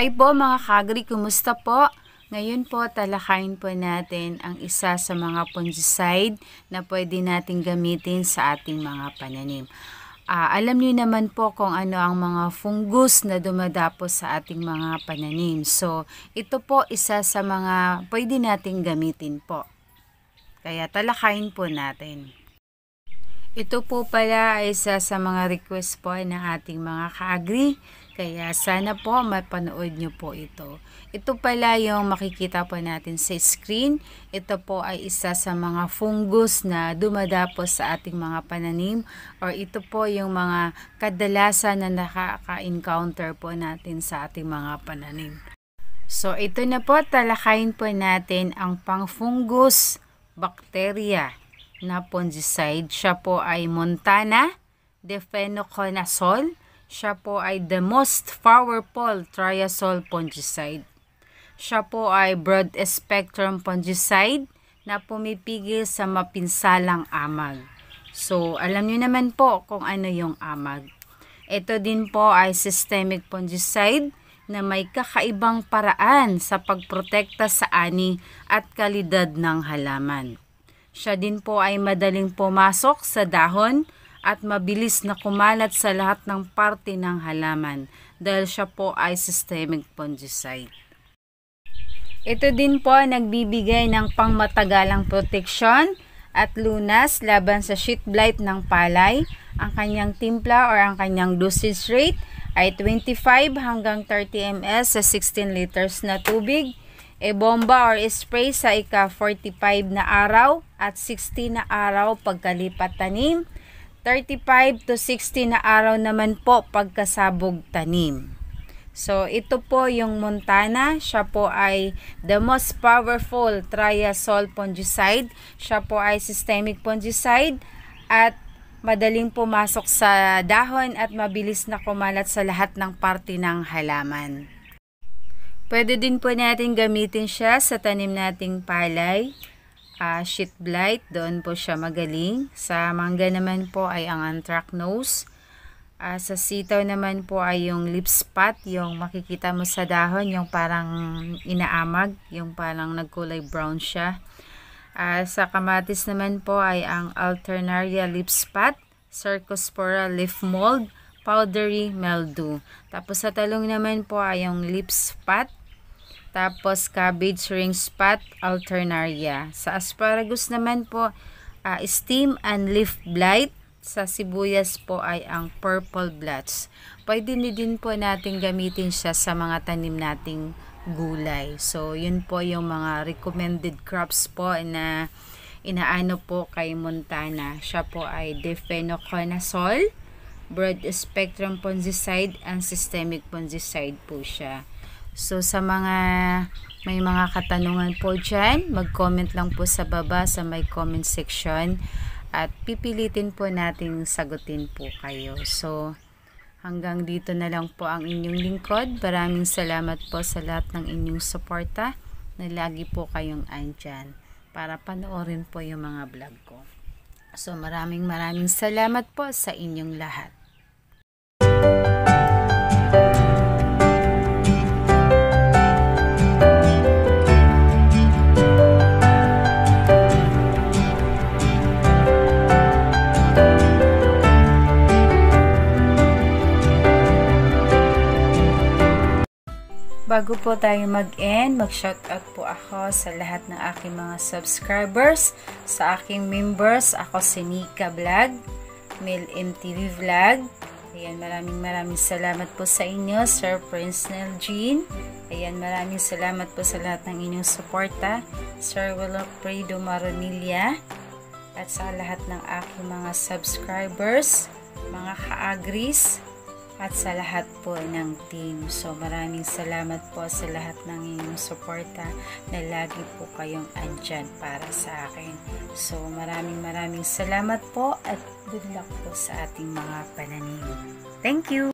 Hi po mga kagri, kumusta po? Ngayon po talakayin po natin ang isa sa mga fungicide na pwede natin gamitin sa ating mga pananim. Alam niyo naman po kung ano ang mga fungus na dumadapos sa ating mga pananim. So, ito po isa sa mga pwede natin gamitin po. Kaya talakayin po natin. Ito po pala ay isa sa mga request po ng ating mga ka-agri. Kaya sana po mapanood nyo po ito. Ito pala yung makikita po natin sa screen. Ito po ay isa sa mga fungus na dumadapos sa ating mga pananim. Or ito po yung mga kadalasan na nakaka-encounter po natin sa ating mga pananim. So ito na po, talakayin po natin ang pang-fungus bacteria na fungicide. Siya po ay Montana Difenoconazole. Siya po ay the most powerful triazole fungicide. Siya po ay broad spectrum fungicide na pumipigil sa mapinsalang amag. So, alam niyo naman po kung ano yung amag. Ito din po ay systemic fungicide na may kakaibang paraan sa pagprotekta sa ani at kalidad ng halaman. Siya din po ay madaling pumasok sa dahon at mabilis na kumalat sa lahat ng parte ng halaman dahil siya po ay systemic fungicide. Ito din po nagbibigay ng pangmatagalang proteksyon at lunas laban sa sheet blight ng palay. Ang kanyang timpla or ang kanyang dosage rate ay 25 hanggang 30 ml sa 16 liters na tubig. Bomba or spray sa ika-45 na araw at 60 na araw pagkalipat tanim. 35 to 60 na araw naman po pagkasabog tanim. So, ito po yung Montana. Siya po ay the most powerful triazole fungicide. Siya po ay systemic fungicide at madaling pumasok sa dahon at mabilis na kumalat sa lahat ng parte ng halaman. Pwede din po natin gamitin siya sa tanim nating palay. Sheet blight, doon po siya magaling. Sa mangga naman po ay ang anthracnose. Sa sitaw naman po ay yung leaf spot, yung makikita mo sa dahon, yung parang inaamag, yung parang nagkulay brown siya. Sa kamatis naman po ay ang alternaria leaf spot, cercospora leaf mold, powdery mildew. Tapos sa talong naman po ay yung leaf spot. Tapos cabbage ring spot, alternaria. Sa asparagus naman po, stem and leaf blight. Sa sibuyas po ay ang purple blots. Pwede din po natin gamitin siya sa mga tanim nating gulay. So, yun po yung mga recommended crops po na inaano po kay Montana. Siya po ay Difenoconazole, broad spectrum fungicide, and systemic fungicide po siya. So, sa mga may mga katanungan po dyan, mag-comment lang po sa baba sa my comment section at pipilitin po natin sagutin po kayo. So, hanggang dito na lang po ang inyong lingkod. Maraming salamat po sa lahat ng inyong suporta na lagi po kayong andyan para panoorin po yung mga vlog ko. So, maraming salamat po sa inyong lahat. Bago po tayo mag-end, mag-shoutout po ako sa lahat ng aking mga subscribers, sa aking members. Ako si Nika Vlog, Mel MTV Vlog. Ayan, maraming salamat po sa inyo, Sir Prince Neljean. Ayan, maraming salamat po sa lahat ng inyong suporta, Sir Wilfredo Maronilla, at sa lahat ng aking mga subscribers, mga ka-agris, at sa lahat po ng team. So, maraming salamat po sa lahat ng inyong suporta na lagi po kayong andyan para sa akin. So, maraming salamat po at good luck po sa ating mga pananim. Thank you!